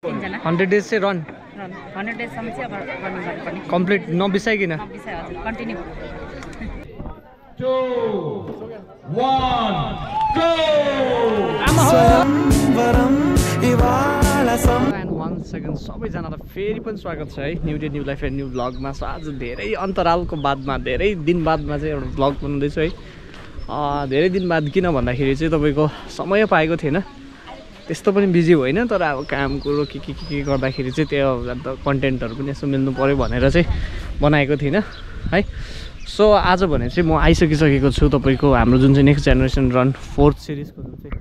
100 days से run 100 days सम्म चाहिँ अब रनिङ गर्नुपर्ने कम्प्लिट नबिसाइकिन नबिसाइ हजुर कन्टिन्यू 2 1 go एन्ड 1 सेकेन्ड सबैजनालाई फेरि पनि स्वागत छ है new day new life and new भ्लगमा। सो आज धेरै अन्तरालको बादमा धेरै दिन बादमा चाहिँ एउटा भ्लग बनाउँदैछु है। धेरै दिन बाद किन भन्दाखेरि चाहिँ तपाईँको समय पाएको थिएन, त्यस्तो पनि बिजी होइन, तर अब काम कुरो के गर्दाखेरि चाहिँ त्यो अन्त कन्टेन्टहरू पनि यसो मिल्नु पऱ्यो भनेर चाहिँ बनाएको थिइनँ है। सो आज भने चाहिँ म आइसकिसकेको छु तपाईँको हाम्रो जुन चाहिँ नेक्स्ट जेनेरेसन रन 4th सिरिजको जुन चाहिँ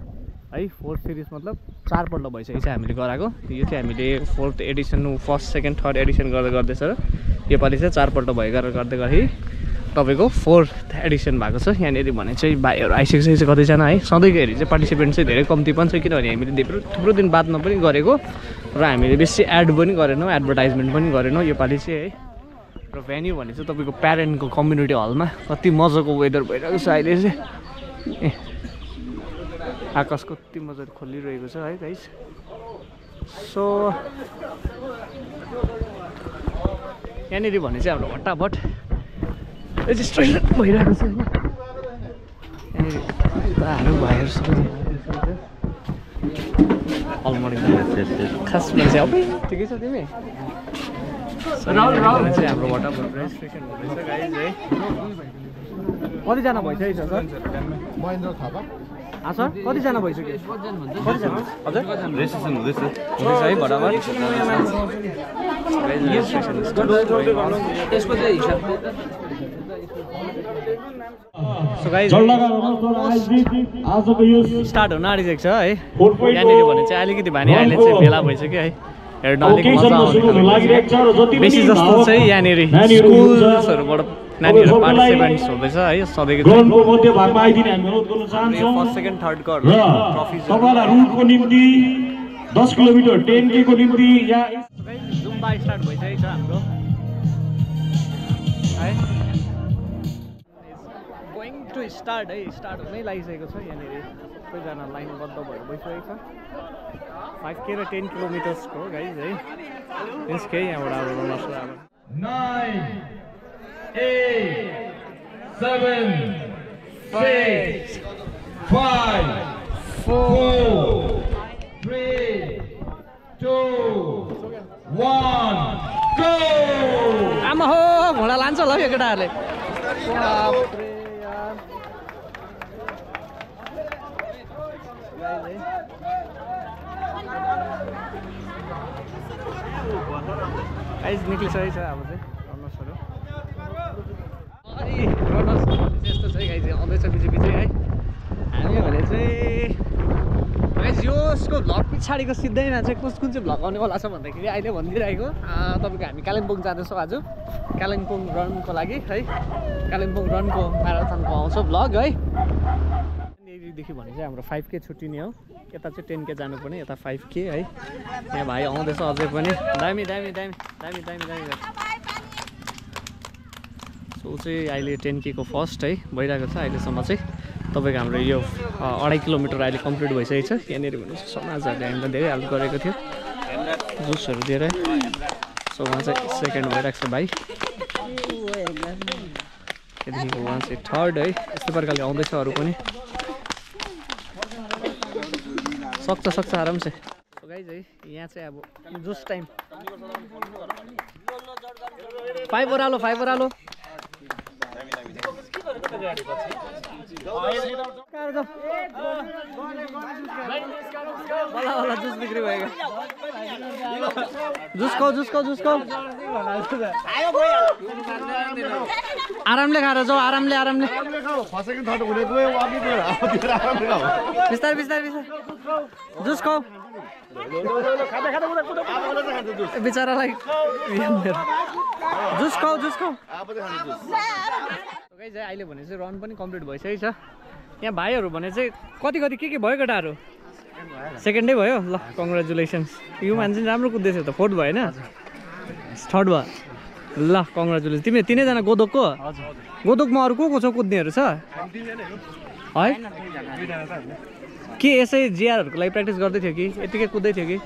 है 4th सिरिज मतलब 4 पल्ट भइसकेको छ हामीले गराएको। यो चाहिँ हामीले 4th Edison 1st 2nd 3rd Edison गर्दैछ र योपालि चाहिँ 4 पल्ट गर्दै गर्दाखेरि तपाईँको 4th एडिसन भएको छ। यहाँनिर भने चाहिँ भाइहरू आइसकेको छ कतिजना है। सधैँको हेरी चाहिँ पार्टिसिपेन्ट चाहिँ धेरै कम्ती पनि छ, किनभने हामीले थुप्रो दिन बादमा पनि गरेको र हामीले बेसी एड पनि गरेनौँ, एडभर्टाइजमेन्ट पनि गरेनौँ योपालि चाहिँ है। र भेन्यू भने चाहिँ तपाईँको प्यारेन्टको कम्युनिटी हलमा कति मजाको वेदर भइरहेको छ अहिले चाहिँ। आकाश कति मजाले खोलिरहेको छ है गाइस। सो यहाँनिर भने चाहिँ हाम्रो फटाफट रेजिस्ट्रेसन भइरहेको छ होइन। यहाँनिर भाइहरू खास मान्छे अब ठिकै छ तिमी चाहिँ हाम्रो फटाफट रेजिस्ट्रेसन हुँदैछ गाइस है। कतिजना भइसकेको छ सर? महेन्द्र थापा सर कतिजना भइसक्यो? कतिजना हजुर रेजिस्ट्रेसन हुँदैछ है फटाफट रेजिस्ट्रेसन त्यसको चाहिँ हिसाब सो गाइस स्टार्ट हुन आँटिसकेको छ है। यहाँनिर भने चाहिँ अलिकति भानी अहिले चाहिँ भेला भइसक्यो है। हेर्न अलिक मजा आउने बेसी जस्तो चाहिँ यहाँनिर स्कुल्सहरूबाट नानीहरू पार्टिसिपेन्ट्स हुँदैछ है। सधैँको 1st 2nd 3rd को ट्रफी रुटको निम्ति 10 किलोमिटर 10K को निम्ति जुम्बा स्टार्ट भइसकेको छ हाम्रो है। गोइङ टु स्टार्ट है, स्टार्ट हुनै लागिसकेको छ। यहाँनिर सबैजना लाइनबद्ध भएर गइसकेको छ। 5K र 10 किलोमिटर्सको गाइज है। त्यसकै यहाँबाट अब 9 8 7 6 5 4 3 2 1 go आमा हो घोडा लान्छ होला यो केटाहरूले। गाइस निक्लिसकेको छ अब चाहिँ रनर्सहरू यस्तो चाहिँ गाइस आउँदैछ पछि है। हामी भने चाहिँ गाइस यसको भ्लग पछाडिको सिधैमा चाहिँ कुन चाहिँ भ्लग आउनेवाला छ भन्दाखेरि अहिले भनिदिइरहेको तपाईँको हामी कालिम्पोङ जाँदैछौँ आज। कालिम्पोङ रनको लागि है, कालिम्पोङ रनको म्याराथनको आउँछ भ्लग है। यहाँदेखि भने चाहिँ हाम्रो 5K छुट्टिने हो, यता चाहिँ 10K जानुपर्ने, यता 5K है। यहाँ भाइ आउँदैछ अझै पनि दामी दामी दामी दामी दामी दामी। सो चाहिँ अहिले 10K को फर्स्ट है भइरहेको छ अहिलेसम्म चाहिँ। तपाईँको हाम्रो यो 2.5 किलोमिटर अहिले कम्प्लिट भइसकेको छ। यहाँनिर भने समाजहरूले हामीलाई धेरै हेल्प गरेको थियो जुसहरू दिएर। सो उहाँ चाहिँ 2nd भइरहेको छ भाइ, त्यहाँदेखिको उहाँ चाहिँ 3rd है। यस्तो प्रकारले आउँदैछ अरू पनि सक्छ आराम से। गाइज है यहाँ चाहिँ अब जुस टाइम 5 ओह्रालो बल्ल जुस बिक्री भएको। जुसको आरामले खाएर जाऊ, आरामले बिस्तारै जुसको बिचरालाई जुसको गाइस अहिले भने चाहिँ रन पनि कम्प्लिट भइसकेको छ। यहाँ भाइहरू भने चाहिँ कति के भयो केटाहरू? 2nd भयो ल, कङ्ग्रेचुलेसन्स। यो मान्छे राम्रो कुद्दैछ त, 4th भयो होइन, 3rd भयो ल, कङ्ग्रेचुलेसन। तिमी 3जना गोदोकको? गोदोकमा अरू को छ कुद्नेहरू छ है? के यसै जिआरहरुको लागि प्र्याक्टिस गर्दै थियो कि यतिकै कुद्दै थियो कि?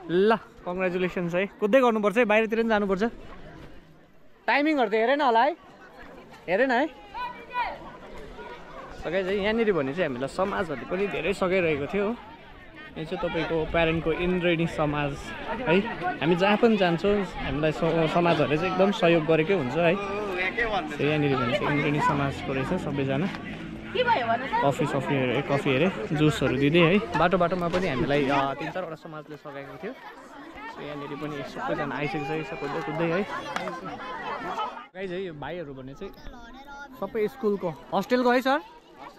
ल कङ्ग्रेचुलेसन्स है कुद्दै गर्नुपर्छ है बाहिरतिर पनि जानुपर्छ टाइमिङहरू त हेरेन होला है हेरेन है सघाइ चाहिँ यहाँनिर भने चाहिँ हामीलाई समाजहरूले पनि धेरै सघाइरहेको थियो हो यो चाहिँ तपाईँको प्यारेन्टको इन्द्रेणी समाज है हामी जहाँ पनि जान्छौँ हामीलाई समाजहरूले चाहिँ एकदम सहयोग गरेकै हुन्छ है यहाँनिर भने चाहिँ इन्द्रेणी समाजको रहेछ सबैजना कफी हेरे जुसहरू दिँदै है बाटोमा पनि हामीलाई 3-4वटा समाजले सघाएको थियो यहाँनिर पनि सबैजना आइसकेको छ यसो कुद्दै है गाइज है यो भाइहरू भने चाहिँ सबै स्कुलको हस्टेलको है सर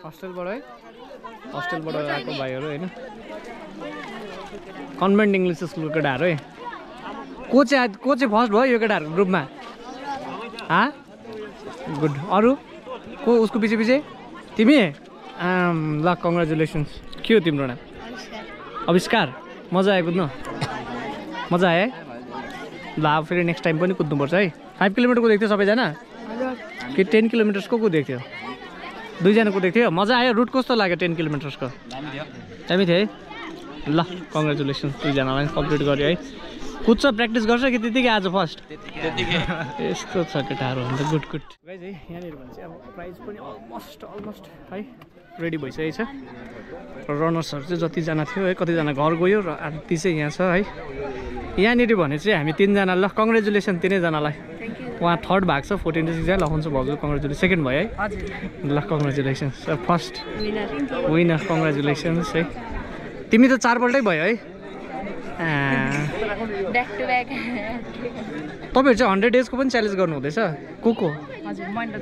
हस्टेलबाट आएको भाइहरू होइन कन्भेन्ट इङ्ग्लिस स्कुलको केटाहरू है को चाहिँ फर्स्ट भयो यो केटाहरूको ग्रुपमा गुड अरू को उसको पछि तिमी ल कङ्ग्रेचुलेसन्स के हो तिम्रो नाम आविष्कार मजा आयो कुद्नु मजा आयो है ल अब फेरि नेक्स्ट टाइम पनि कुद्नुपर्छ है 5 किलोमिटर कुदेको थियो सबैजना कि 10 किलोमिटर्सको कुदेको थियो 2जना कुदेको थियो मजा आयो रुट कस्तो लाग्यो 10 किलोमिटर्सको दामी थियो है ल कङ्ग्रेचुलेसन्स 2जनालाई कम्प्लिट गर्यो है कुद्छ प्र्याक्टिस गर्छ कि त्यतिकै आज फर्स्ट यस्तो छ केटाहरू अन्त गुड गाइज है यहाँनिर भने चाहिँ अब प्राइज पनि अलमोस्ट है रेडी भइसकेको छ रनर्सहरू चाहिँ जतिजना थियो है कतिजना घर गयो र ती चाहिँ यहाँ छ है यहाँनिर भने चाहिँ हामी 3जना ल कङ्ग्रेचुलेसन 3जनालाई उहाँ थर्ड भएको छ 14-6 लखुन्छ भाउजू कङ्ग्रेचुलेसन सेकेन्ड भयो है ल कङ्ग्रेचुलेसन्स फर्स्ट विनर कङ्ग्रेचुलेसन्स है तिमी त 4 पल्टै भयो है तपाईँहरू चाहिँ 100 डेजको पनि च्यालेन्ज गर्नु हुँदैछ को हजुर महेन्द्र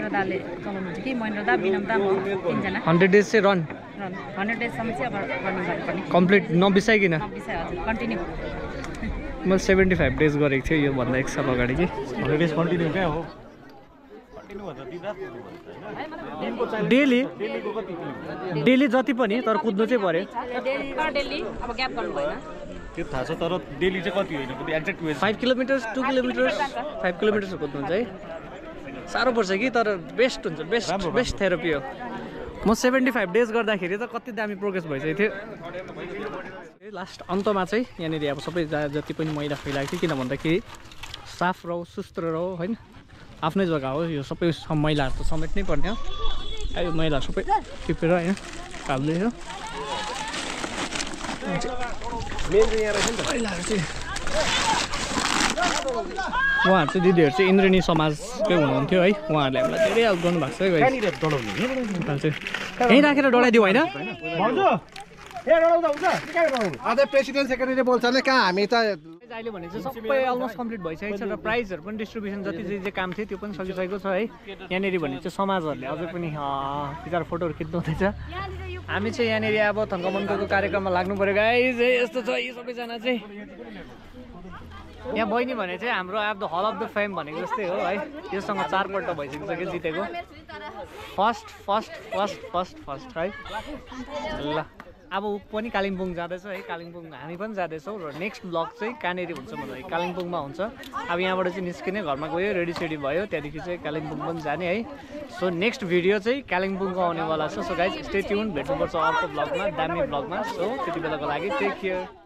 दाले चलाउनुहुन्छ कि महेन्द्र दा विनम दा म 3जना 100 डेज चाहिँ रन 100 डेजसम्म चाहिँ अब रनिङ गर्नुपर्ने कम्प्लिट नबिसाइकन हजुर कन्टिन्यू मैले 75 डेज गरेको थिएँ योभन्दा 1 साल अगाडि कि 100 डेज कन्टिन्यू क्या हो डेली जति पनि तर कुद्नु चाहिँ पर्यो डेली अब ग्याप गर्नु भएन त्यो थाहा छ तर डेली चाहिँ कति होइन एक्ज्याक्ट 5 किलोमिटर्स 2 किलोमिटर्स 5 किलोमिटर्स कुद्नुहुन्छ है साह्रो पर्छ कि तर बेस्ट हुन्छ बेस्ट थेरापी हो म 75 डेज गर्दाखेरि त कति दामी प्रोग्रेस भइसकेको थियो लास्ट अन्तमा चाहिँ यहाँनिर अब सबै जति पनि मैला फैलाएको थियो किन भन्दाखेरि साफ रहो सुस्त रहो होइन आफ्नै जग्गा हो यो सबै मैलाहरू त समेट्नै पर्ने हो यो मैला सबै टिपेर होइन काट्दै हो उहाँहरू चाहिँ दिदीहरू चाहिँ इन्द्रेणी समाजकै हुनुहुन्थ्यो है उहाँहरूले हामीलाई धेरै हेल्प गर्नुभएको छ है यहीँ राखेर डढाइदियो होइन अझै प्रेसिडेन्ट सेक्रेटरी बोल्छ भने कहाँ हामी त अहिले भने चाहिँ सबै अलमोस्ट कम्प्लिट भइसकेको छ र प्राइजहरू पनि डिस्ट्रिब्युसन जति जे काम थियो त्यो पनि सकिसकेको छ है यहाँनिर भने चाहिँ समाजहरूले अझै पनि बिचार फोटोहरू खिच्नु हुँदैछ हामी चाहिँ यहाँनिर अब थङ्कमन्कको कार्यक्रममा लाग्नु पऱ्यो गाइज यस्तो छ यी सबैजना चाहिँ यहाँ बहिनी भने चाहिँ हाम्रो अब the hall of the fame भनेको जस्तै हो है योसँग 4 पल्ट भइसकेको छ कि जितेको फर्स्ट है ल अब ऊ पनि कालिम्पोङ जाँदैछ है कालिम्पोङ हामी पनि जाँदैछौँ र नेक्स्ट ब्लग चाहिँ कहाँनिर हुन्छ भन्दाखेरि कालिम्पोङमा हुन्छ अब यहाँबाट चाहिँ निस्किने घरमा गयो रेडी भयो त्यहाँदेखि चाहिँ कालिम्पोङ पनि जाने है सो नेक्स्ट भिडियो चाहिँ कालिम्पोङको आउनेवाला छ सो गाइज स्टे ट्युन भेट्नुपर्छ अर्को ब्लगमा दामी ब्लगमा सो त्यति बेलाको लागि टेक केयर